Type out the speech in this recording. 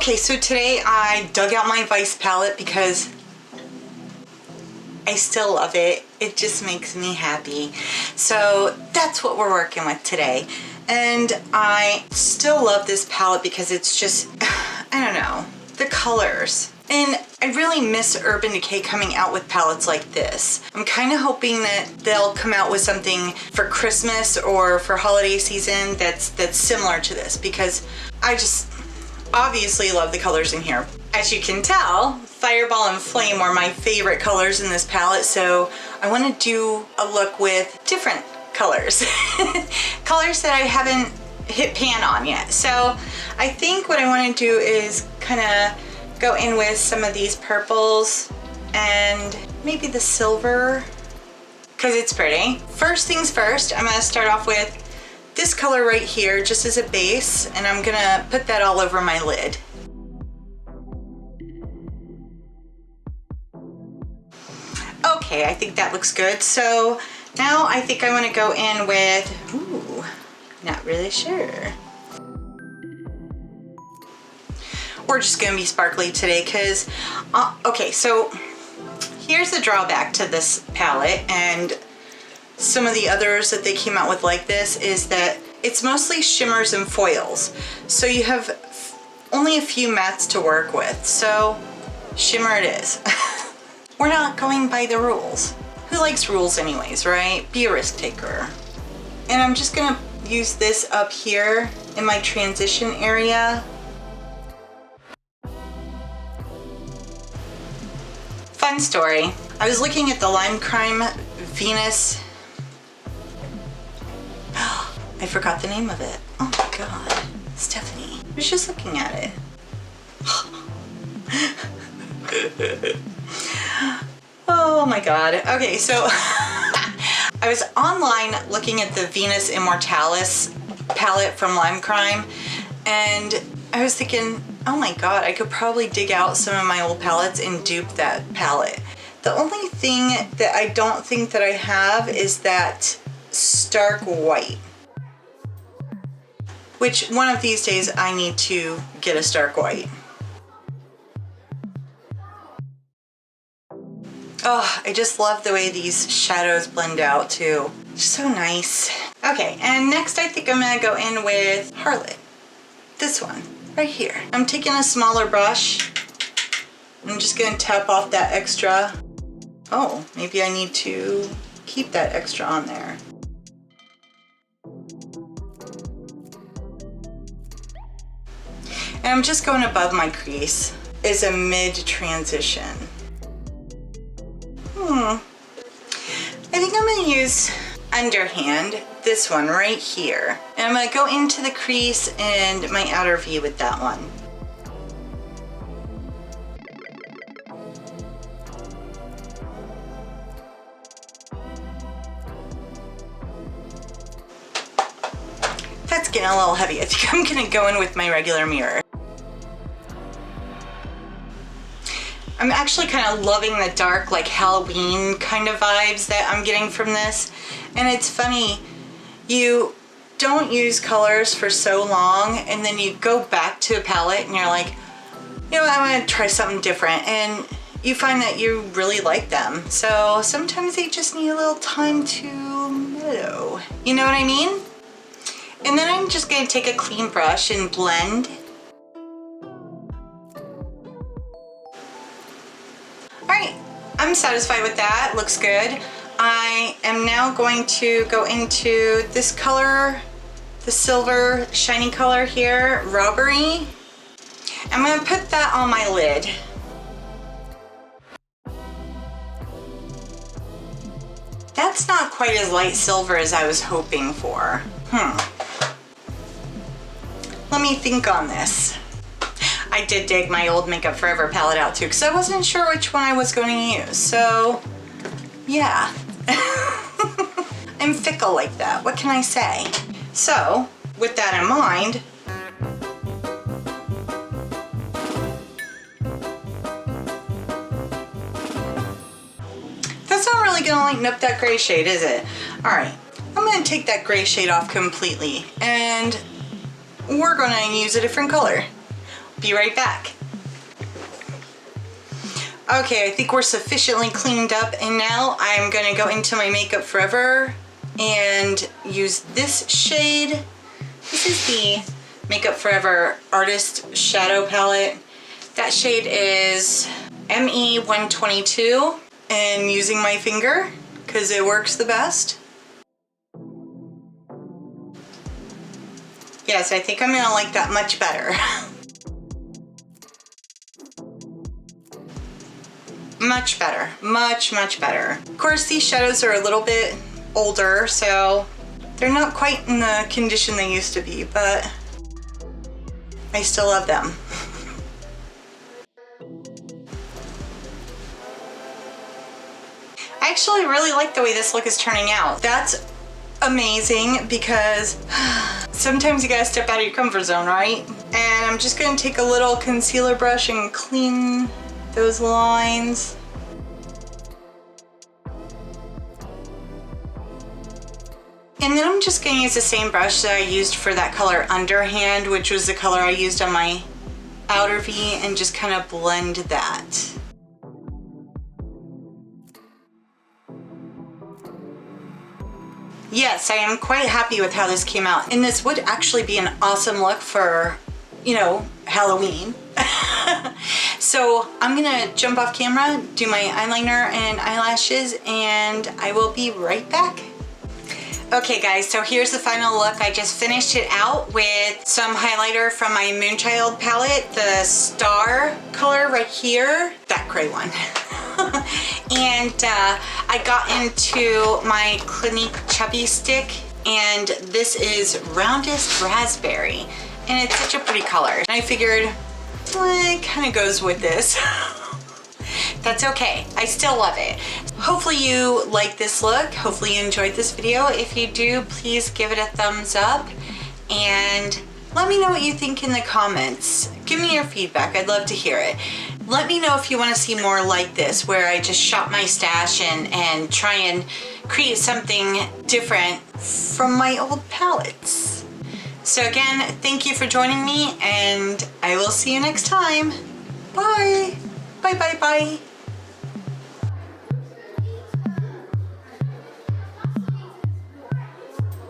Okay, so today I dug out my Vice palette because I still love it. It just makes me happy. So that's what we're working with today. And I still love this palette because it's just, I don't know, the colors. And I really miss Urban Decay coming out with palettes like this. I'm kind of hoping that they'll come out with something for Christmas or for holiday season that's similar to this, because I just obviously love the colors in here. As you can tell, Fireball and Flame are my favorite colors in this palette, so I want to do a look with different colors. Colors that I haven't hit pan on yet. So I think what I want to do is kind of go in with some of these purples and maybe the silver, because it's pretty. First things first, I'm going to start off with this color right here just as a base, and I'm going to put that all over my lid. Okay, I think that looks good. So now I think I want to go in with, ooh, not really sure. We're just gonna be sparkly today because, okay, so here's the drawback to this palette and some of the others that they came out with like this is that it's mostly shimmers and foils. So you have only a few mattes to work with. So shimmer it is. We're not going by the rules. Who likes rules anyways, right? Be a risk taker. And I'm just gonna use this up here in my transition area. Fun story. I was looking at the Lime Crime Venus. I forgot the name of it. Oh my God, Stephanie. I was just looking at it. Oh my God. Okay, so I was online looking at the Venus Immortalis palette from Lime Crime, and I was thinking, oh my God, I could probably dig out some of my old palettes and dupe that palette. The only thing that I don't think that I have is that stark white, which one of these days I need to get a stark white. Oh, I just love the way these shadows blend out too. Just so nice. Okay, and next I think I'm gonna go in with Harlot. This one, right here. I'm taking a smaller brush. I'm just gonna tap off that extra. Oh, maybe I need to keep that extra on there. And I'm just going above my crease as a mid-transition. I think I'm going to use underhand, this one right here. And I'm going to go into the crease and my outer V with that one. That's getting a little heavy. I think I'm going to go in with my regular mirror. I'm actually kind of loving the dark, like Halloween kind of vibes that I'm getting from this. And it's funny, you don't use colors for so long and then you go back to a palette and you're like, you know, I want to try something different. And you find that you really like them. So sometimes they just need a little time to mellow. You know what I mean? And then I'm just going to take a clean brush and blend. Alright, I'm satisfied with that. Looks good. I am now going to go into this color, the silver shiny color here, Robbery. I'm going to put that on my lid. That's not quite as light silver as I was hoping for. Let me think on this. I did dig my old Makeup Forever palette out too because I wasn't sure which one I was going to use. So, yeah. I'm fickle like that. What can I say? So, with that in mind, that's not really going to lighten up that gray shade, is it? All right, I'm going to take that gray shade off completely and we're going to use a different color. be right back. Okay, I think we're sufficiently cleaned up, and now I'm gonna go into my Makeup Forever and use this shade. This is the Makeup Forever Artist Shadow Palette. That shade is ME 122, and using my finger because it works the best. Yes, I think I'm gonna like that much better. Much better, much better. Of course, these shadows are a little bit older, so they're not quite in the condition they used to be, but I still love them. I actually really like the way this look is turning out. That's amazing because sometimes you gotta step out of your comfort zone, right? And I'm just gonna take a little concealer brush and clean those lines. And then I'm just gonna use the same brush that I used for that color Underhand, which was the color I used on my outer V, and just kind of blend that. Yes, I am quite happy with how this came out. And this would actually be an awesome look for, you know, Halloween. So I'm gonna jump off camera, do my eyeliner and eyelashes, and I will be right back. Okay guys, so here's the final look. I just finished it out with some highlighter from my Moonchild palette, the star color right here, that gray one. And I got into my Clinique Chubby Stick, and this is Roundest Raspberry, and it's such a pretty color. And I figured, well, it kind of goes with this. That's okay, I still love it. Hopefully you like this look. Hopefully you enjoyed this video. If you do, please give it a thumbs up and let me know what you think in the comments. Give me your feedback, I'd love to hear it. Let me know if you want to see more like this, where I just shop my stash and try and create something different from my old palettes. So again, thank you for joining me, and I will see you next time. Bye. Bye, bye, bye.